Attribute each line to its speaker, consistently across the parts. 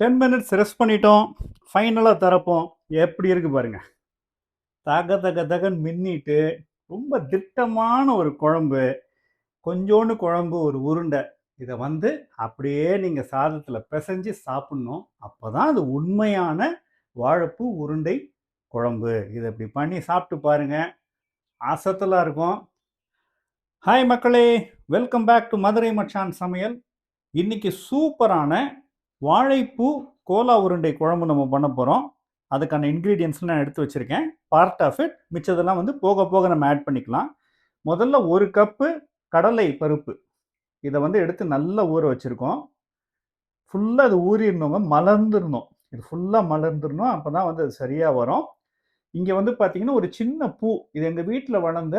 Speaker 1: 10 minutes rest பண்ணிட்டோம். ஃபைனலாக திறப்போம். எப்படி இருக்கு பாருங்க. தக தக தகன்னு மின்னிட்டு ரொம்ப திட்டமான ஒரு குழம்பு. கொஞ்சோண்டு குழம்பு, ஒரு உருண்டை. இதை வந்து அப்படியே நீங்கள் சாதத்தில் பிசைஞ்சு சாப்பிடணும். அப்போ தான் அது உண்மையான வாழைப்பூ உருண்டை குழம்பு. இதை இப்படி பண்ணி சாப்பிட்டு பாருங்க. அசத்தலாக இருக்கும். ஹாய் மக்களே, வெல்கம் பேக் டு மதுரை மச்சான் சமையல். இன்னைக்கு சூப்பரான வாழைப்பூ கோலா உருண்டை குழம்பு நம்ம பண்ண போகிறோம். அதுக்கான இன்க்ரீடியன்ஸ் நான் எடுத்து வச்சுருக்கேன். பார்ட் ஆஃப் இட், மிச்சதெல்லாம் வந்து போக போக நம்ம ஆட் பண்ணிக்கலாம். முதல்ல 1 கப்பு கடலை பருப்பு, இதை வந்து எடுத்து நல்லா ஊற வச்சுருக்கோம். ஃபுல்லாக அது ஊறிடணுங்க, மலர்ந்துடணும். இது ஃபுல்லாக மலர்ந்துடணும், அப்போ தான் வந்து அது சரியாக வரும். இங்கே வந்து பார்த்தீங்கன்னா ஒரு சின்ன பூ, இது எங்கள் வீட்டில் வளர்ந்த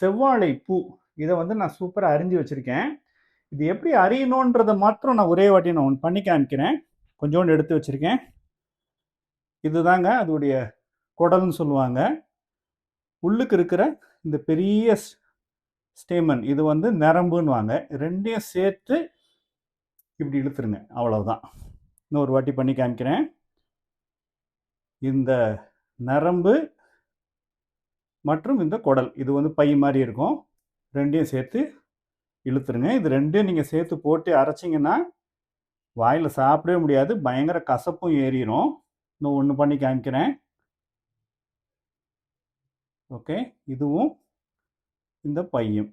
Speaker 1: செவ்வாழை பூ. இதை வந்து நான் சூப்பராக அரிஞ்சு வச்சுருக்கேன். இது எப்படி அரியணுன்றதை மாத்திரம் நான் ஒரே வாட்டி நான் ஒன்று பண்ணி காமிக்கிறேன். கொஞ்சோண்டு எடுத்து வச்சுருக்கேன். இதுதாங்க அதோடைய குடல்னு சொல்லுவாங்க. உள்ளுக்கு இருக்கிற இந்த பெரிய ஸ்டேமன், இது வந்து நரம்புன்னுவாங்க. ரெண்டையும் சேர்த்து இப்படி இழுத்துருங்க, அவ்வளவுதான். இன்னொரு வாட்டி பண்ணி காமிக்கிறேன். இந்த நரம்பு மற்றும் இந்த குடல், இது வந்து பை மாதிரி இருக்கும். ரெண்டையும் சேர்த்து இழுத்துருங்க. இது ரெண்டையும் நீங்கள் சேர்த்து போட்டு அரைச்சிங்கன்னா வாயில் சாப்பிடவே முடியாது, பயங்கர கசப்பும் ஏறிடும். இன்னும் ஒன்று பண்ணி காமிக்கிறேன். ஓகே, இதுவும் இந்த பையும்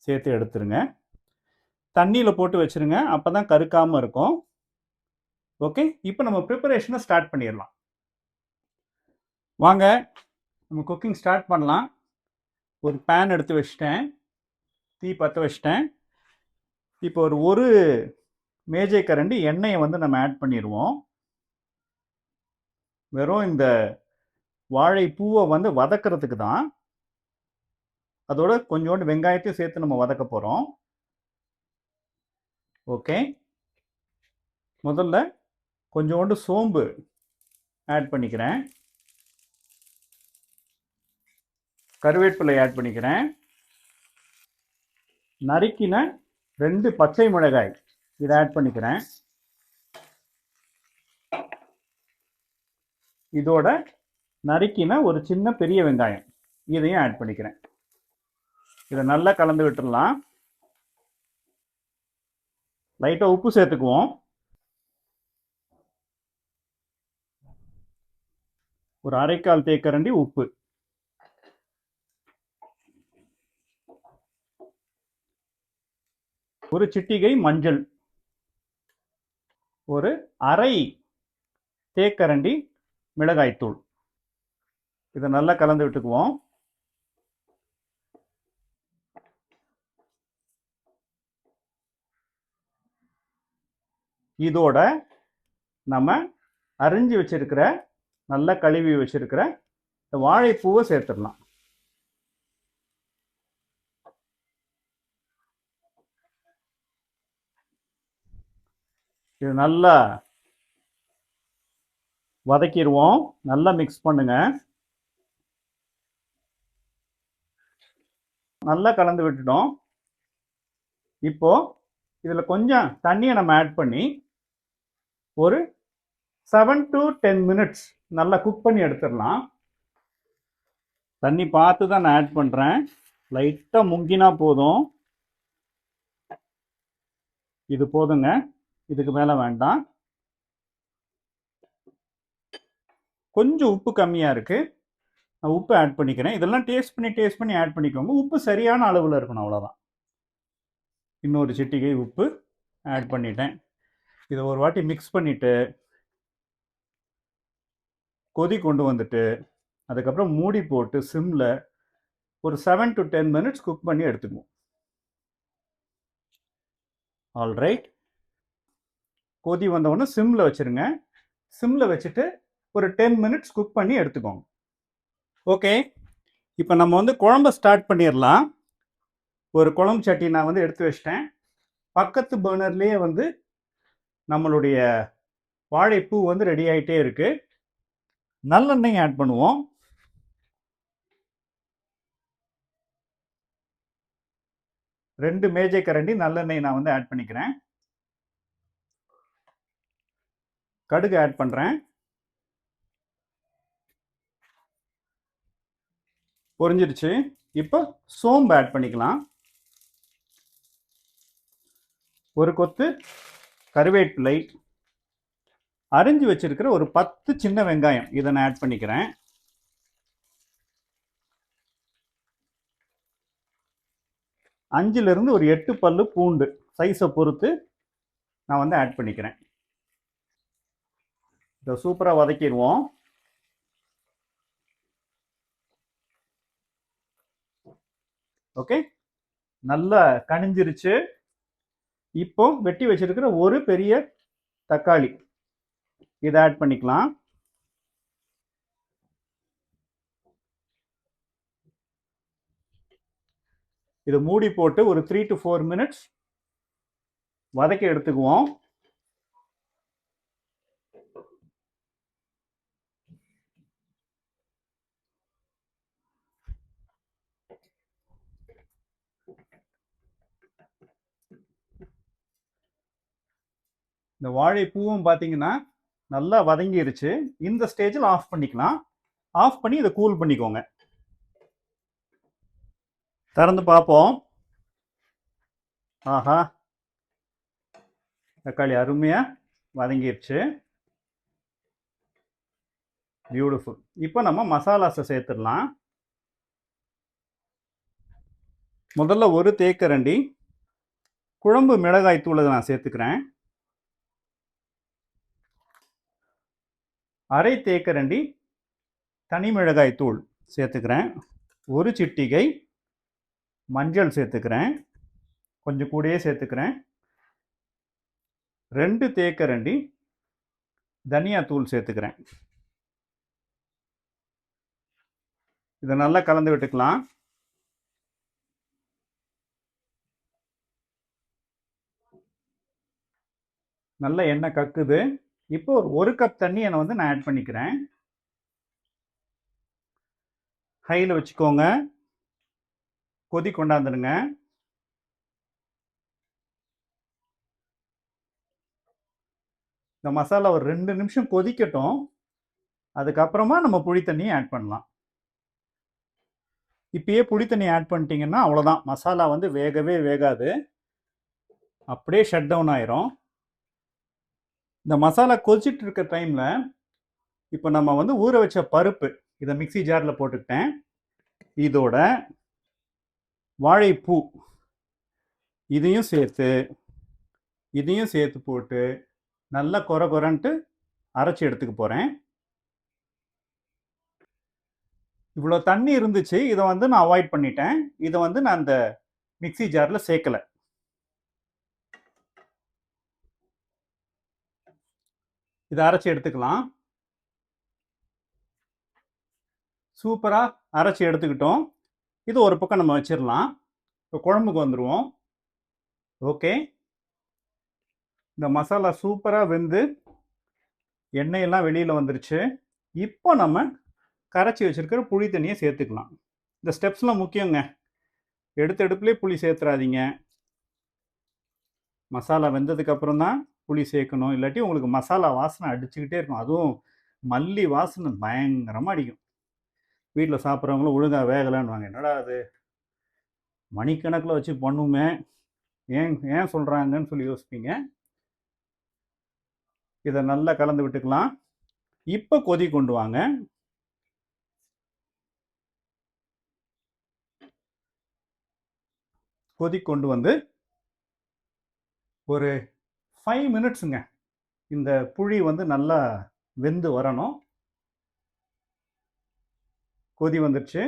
Speaker 1: சேர்த்து எடுத்துருங்க. தண்ணியில் போட்டு வச்சுருங்க, அப்போ தான் கருக்காமல் இருக்கும். ஓகே, இப்போ நம்ம ப்ரிப்பரேஷனை ஸ்டார்ட் பண்ணிடலாம். வாங்க நம்ம குக்கிங் ஸ்டார்ட் பண்ணலாம். ஒரு பேன் எடுத்து வச்சிட்டேன், தீ பற்ற வச்சிட்டேன். இப்போ ஒரு மேஜை கரண்டி எண்ணெயை வந்து நம்ம ஆட் பண்ணிடுவோம். வெறும் இந்த வாழைப்பூவை வந்து வதக்கிறதுக்கு தான். அதோட கொஞ்சோண்டு வெங்காயத்தையும் சேர்த்து நம்ம வதக்க போகிறோம். ஓகே, முதல்ல கொஞ்சோண்டு சோம்பு ஆட் பண்ணிக்கிறேன். கருவேப்பிலை ஆட் பண்ணிக்கிறேன். நறுக்கின 2 பச்சை மிளகாய் இதை ஆட் பண்ணிக்கிறேன். இதோட நறுக்கின ஒரு சின்ன பெரிய வெங்காயம் இதையும் ஆட் பண்ணிக்கிறேன். இதை நல்லா கலந்து விட்டுடலாம். லைட்டாக உப்பு சேர்த்துக்குவோம். ஒரு 1/4 தேக்கரண்டி உப்பு. ஒரு சிட்டிகை மஞ்சள். ஒரு 1/2 தேக்கரண்டி மிளகாய்த்தூள். இதை நல்லா கலந்து விட்டுக்குவோம். இதோட நம்ம அரிஞ்சு வச்சிருக்கிற, நல்லா கழுவி வச்சிருக்கிற இந்த வாழைப்பூவை சேர்த்துடலாம். இது நல்லா வதக்கிடுவோம். நல்லா மிக்ஸ் பண்ணுங்க. நல்லா கலந்து விட்டுட்டோம். இப்போ இதுல கொஞ்சம் தண்ணியை நம்ம ஆட் பண்ணி ஒரு 7 to 10 மினிட்ஸ் நல்லா குக் பண்ணி எடுத்துடலாம். தண்ணி பார்த்து தான் நான் ஆட் பண்றேன். லைட்டா முங்கினா போதும். இது போதுங்க, இதுக்கு மேல வேண்டாம். கொஞ்சம் உப்பு கம்மியா இருக்கு, நான் உப்பு ஆட் பண்ணிக்கிறேன். இதெல்லாம் டேஸ்ட் பண்ணி ஆட் பண்ணிக்கோங்க. உப்பு சரியான அளவில் இருக்கணும், அவ்வளோதான். இன்னொரு சிட்டிகை உப்பு ஆட் பண்ணிட்டேன். இதை ஒரு வாட்டி மிக்ஸ் பண்ணிட்டு கொதி கொண்டு வந்துட்டு அதுக்கப்புறம் மூடி போட்டு சிம்மில் ஒரு 7 to 10 மினிட்ஸ் குக் பண்ணி எடுத்துக்குவோம். ஆல்ரைட், கொதி வந்தவுடனே சிம்மில் வச்சுருங்க. சிம்மில் வச்சுட்டு ஒரு 10 மினிட்ஸ் குக் பண்ணி எடுத்துக்கோங்க. ஓகே, இப்போ நம்ம வந்து குழம்பை ஸ்டார்ட் பண்ணிடலாம். ஒரு குழம்பு சட்டி நான் வந்து எடுத்து வச்சிட்டேன். பக்கத்து பர்னர்லேயே வந்து நம்மளுடைய வாழைப்பூ வந்து ரெடி ஆகிட்டே இருக்கு. நல்லெண்ணெய் ஆட் பண்ணுவோம். ரெண்டு மேஜை கரண்டி நல்லெண்ணெய் நான் வந்து ஆட் பண்ணிக்கிறேன். கடுகு ஆட் பண்ணுறேன். பொரிஞ்சிருச்சு. இப்போ சோம்பு ஆட் பண்ணிக்கலாம். ஒரு கொத்து கருவேப்பிலை, அரிஞ்சு வச்சிருக்கிற ஒரு 10 சின்ன வெங்காயம் இதை நான் ஆட் பண்ணிக்கிறேன். 5லிருந்து ஒரு 8 பல்லு பூண்டு சைஸை பொறுத்து நான் வந்து ஆட் பண்ணிக்கிறேன். இதை சூப்பராக வதக்கிடுவோம். ஓகே, நல்லா கனிஞ்சிருச்சு. இப்போ வெட்டி வச்சிருக்கிற ஒரு பெரிய தக்காளி இதை ஆட் பண்ணிக்கலாம். இதை மூடி போட்டு ஒரு 3 to 4 மினிட்ஸ் வதக்கி எடுத்துக்குவோம். இந்த வாழைப்பூவும் பார்த்தீங்கன்னா நல்லா வதங்கிருச்சு. இந்த ஸ்டேஜில் ஆஃப் பண்ணிக்கலாம். ஆஃப் பண்ணி இதை கூல் பண்ணிக்கோங்க. திறந்து பார்ப்போம். ஆஹா, தக்காளி அருமையாக வதங்கிருச்சு. பியூட்டிஃபுல். இப்போ நம்ம மசாலாஸை சேர்த்துடலாம். முதல்ல ஒரு தேக்கரண்டி குழம்பு மிளகாய் தூளை நான் சேர்த்துக்கிறேன். அரை தேக்கரண்டி தனி மிளகாய் தூள் சேர்த்துக்கிறேன். ஒரு சிட்டிகை மஞ்சள் சேர்த்துக்கிறேன். கொஞ்சம் கூடயே சேர்த்துக்கிறேன். 2 தேக்கரண்டி தனியா தூள் சேர்த்துக்கிறேன். இதை நல்லா கலந்து விட்டுக்கலாம். நல்ல எண்ணெய் கக்குது. இப்போ ஒரு கப் தண்ணியை வந்து நான் ஆட் பண்ணிக்கிறேன். ஹையில் வச்சுக்கோங்க. கொதி கொண்டாந்துடுங்க. இந்த மசாலா ஒரு 2 நிமிஷம் கொதிக்கட்டும். அதுக்கப்புறமா நம்ம புளி தண்ணியை ஆட் பண்ணலாம். இப்பயே புளி தண்ணி ஆட் பண்ணிட்டீங்கன்னா அவ்வளோதான், மசாலா வந்து வேகவே வேகாது, அப்படியே ஷட் டவுன் ஆயிரும். இந்த மசாலா கொதிச்சிட்டு இருக்க டைமில் இப்போ நம்ம வந்து ஊற வச்ச பருப்பு இதை மிக்சி ஜாரில் போட்டுக்கிட்டேன். இதோட வாழைப்பூ இதையும் சேர்த்து போட்டு நல்லா கொர கொரன்ட்டு அரைச்சி எடுத்துக்க போகிறேன். இவ்வளோ தண்ணி இருந்துச்சு, இதை வந்து நான் அவாய்ட் பண்ணிட்டேன். இதை வந்து நான் அந்த மிக்சி ஜாரில் சேர்க்கலை. இதை அரைச்சி எடுத்துக்கலாம். சூப்பராக அரைச்சி எடுத்துக்கிட்டோம். இது ஒரு பக்கம் நம்ம வச்சிடலாம். இப்போ குழம்புக்கு வந்துடுவோம். ஓகே, இந்த மசாலா சூப்பராக வெந்து எண்ணெயெல்லாம் வெளியில் வந்துருச்சு. இப்போ நம்ம கரைச்சி வச்சிருக்கிற புளி தண்ணியை சேர்த்துக்கலாம். இந்த ஸ்டெப்ஸ்லாம் முக்கியங்க. எடுத்துலேயே புளி சேர்த்துறாதீங்க. மசாலா வெந்ததுக்கப்புறம் தான் புளி சேர்க்கணும். இல்லாட்டி உங்களுக்கு மசாலா வாசனை அடிச்சுக்கிட்டே இருக்கும். அதுவும் மல்லி வாசனை பயங்கரமாக அடிக்கும். வீட்டில் சாப்பிட்றவங்களும் ஒழுங்காக வேகலைன்னுவாங்க. என்னடா அது மணிக்கணக்கில் வச்சு பண்ணுமே, ஏன் சொல்கிறாங்கன்னு சொல்லி யோசிப்பீங்க. இதை நல்லா கலந்து விட்டுக்கலாம். இப்போ கொதி கொண்டு வாங்க. கொதி கொண்டு வந்து ஒரு 5 மினிட்ஸுங்க இந்த புளி வந்து நல்லா வெந்து வரணும். கொதி வந்துடுச்சு.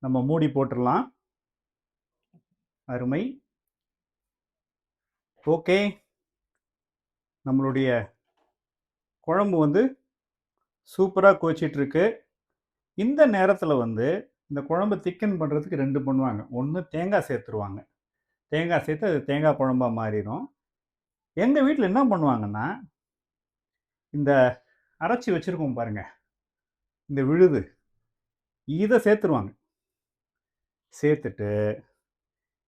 Speaker 1: நம்ம மூடி போட்டுடலாம். அருமை. ஓகே, நம்மளுடைய குழம்பு வந்து சூப்பராக கொதிச்சிட்டு இருக்கு. இந்த நேரத்தில் வந்து இந்த குழம்பு திக்கன் பண்ணுறதுக்கு 2 பண்ணுவாங்க. ஒன்று தேங்காய் சேர்த்துருவாங்க. தேங்காய் சேர்த்து அது தேங்காய் குழம்பாக மாறிடும். எங்கள் வீட்டில் என்ன பண்ணுவாங்கன்னா, இந்த அரைச்சி வச்சுருக்கோம் பாருங்க, இந்த விழுது, இதை சேர்த்துருவாங்க. சேர்த்துட்டு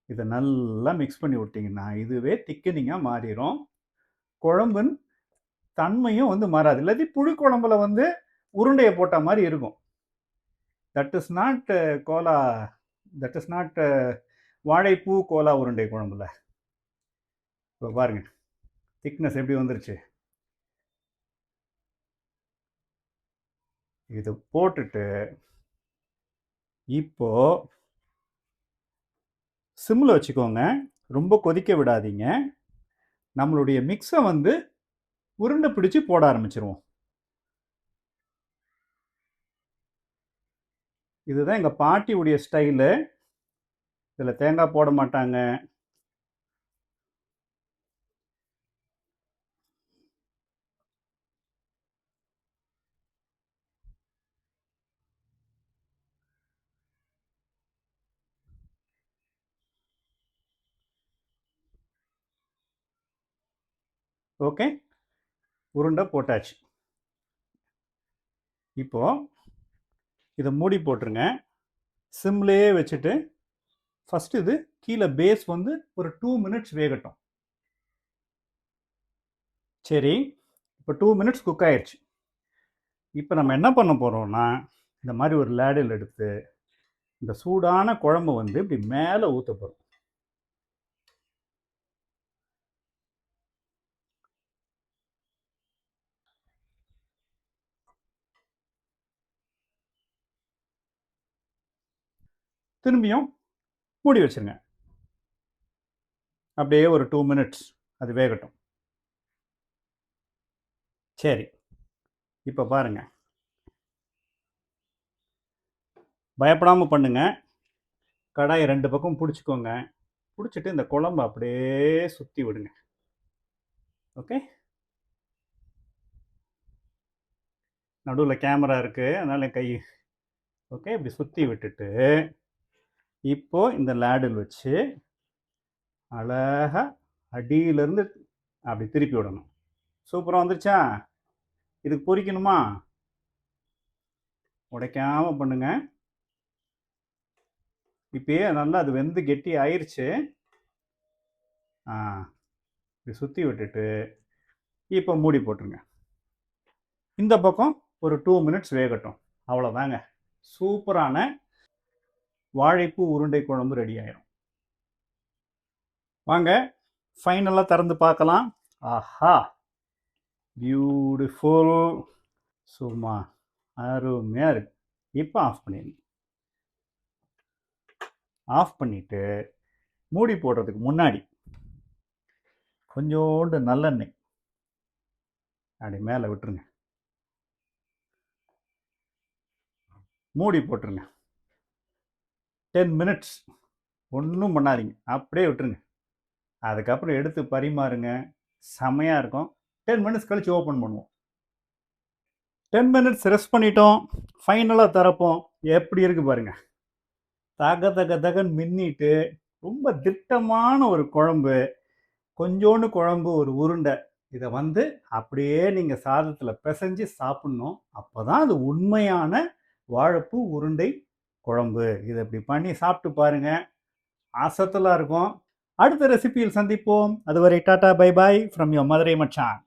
Speaker 1: இதை நல்லா மிக்ஸ் பண்ணி விட்டிங்கன்னா இதுவே திக்கனிங்காக மாறிடும். குழம்பின் தன்மையும் வந்து மாறாது. இல்லாட்டி புளி குழம்புல வந்து உருண்டையை போட்ட மாதிரி இருக்கும். தட் இஸ் நாட் கோலா, தட் இஸ் நாட் வாழைப்பூ கோலா உருண்டை குழம்புல. இப்போ பாருங்க திக்னஸ் எப்படி வந்துருச்சு. இது போட்டுட்டு இப்போ சிம்மில் வச்சுக்கோங்க, ரொம்ப கொதிக்க விடாதீங்க. நம்மளுடைய மிக்ஸை வந்து உருண்டை பிடிச்சு போட ஆரம்பிச்சிருவோம். இதுதான் எங்கள் பாட்டியுடைய ஸ்டைலு. இதில் தேங்காய் போட மாட்டாங்க. ஓகே, உருண்டை போட்டாச்சு. இப்போ இதை மூடி போட்டுருங்க, சிம்லேயே வச்சுட்டு. ஃபர்ஸ்ட் இது கீழே பேஸ் வந்து ஒரு 2 மினிட்ஸ் வேகட்டும். சரி, இப்போ 2 மினிட்ஸ் குக் ஆயிடுச்சு. இப்போ நம்ம என்ன பண்ண போகிறோம்னா, இந்த மாதிரி ஒரு லேடில் எடுத்து இந்த சூடான குழம்பு வந்து இப்படி மேலே ஊற்ற போகிறோம். திரும்பியும் மூடி வச்சுருங்க. அப்படியே ஒரு 2 மினிட்ஸ் அது வேகட்டும். சரி, இப்போ பாருங்க, பயப்படாமல் பண்ணுங்க. கடாயை 2 பக்கம் பிடிச்சிக்கோங்க. பிடிச்சிட்டு இந்த குழம்பு அப்படியே சுற்றி விடுங்க. ஓகே, நடுவில் கேமரா இருக்குது, அதனால் கை. ஓகே, இப்படி சுற்றி விட்டுட்டு இப்போ இந்த லேடில் வச்சு அழகாக அடியிலேருந்து அப்படி திருப்பி விடணும். சூப்பராக வந்துருச்சா? இதுக்கு பொரிக்கணுமா? உடைக்காமல் பண்ணுங்க. இப்பயே நல்லா அது வெந்து கெட்டி ஆயிடுச்சு. இப்படி சுற்றி விட்டுட்டு இப்போ மூடி போட்டுருங்க. இந்த பக்கம் ஒரு 2 மினிட்ஸ் வேகட்டும். அவ்வளோதாங்க, சூப்பரான வாழைப்பூ உருண்டை குழம்பு ரெடி ஆயிடும். வாங்க ஃபைனலாக திறந்து பார்க்கலாம். ஆஹா, பியூட்டிஃபுல், சும்மா அருமையாக இருக்கு. இப்போ ஆஃப் பண்ணிடுங்க. ஆஃப் பண்ணிவிட்டு மூடி போடுறதுக்கு முன்னாடி கொஞ்சோண்டு நல்லெண்ணெய் அப்படி மேலே விட்டுருங்க. மூடி போட்டுருங்க. 10 மினிட்ஸ் ஒன்றும் பண்ணாதீங்க, அப்படியே விட்டுருங்க. அதுக்கப்புறம் எடுத்து பரிமாறுங்க, செமையாக இருக்கும். 10 மினிட்ஸ் கழித்து ஓப்பன் பண்ணுவோம். 10 மினிட்ஸ் ரெஸ்ட் பண்ணிட்டோம். ஃபைனலாக திறப்போம். எப்படி இருக்கு பாருங்க, தக தக தகன்னு மின்னிட்டு ரொம்ப திட்டமான ஒரு குழம்பு. கொஞ்சோண்டு குழம்பு, ஒரு உருண்டை. இதை வந்து அப்படியே நீங்கள் சாதத்தில் பிசைஞ்சு சாப்பிட்ணும். அப்போ தான் அது உண்மையான வாழைப்பூ உருண்டை குழம்பு. இதை இப்படி பண்ணி சாப்பிட்டு பாருங்க, அசத்தலாக இருக்கும். அடுத்த ரெசிபியில் சந்திப்போம். அதுவரை tata bye bye from your Madurai மச்சான்.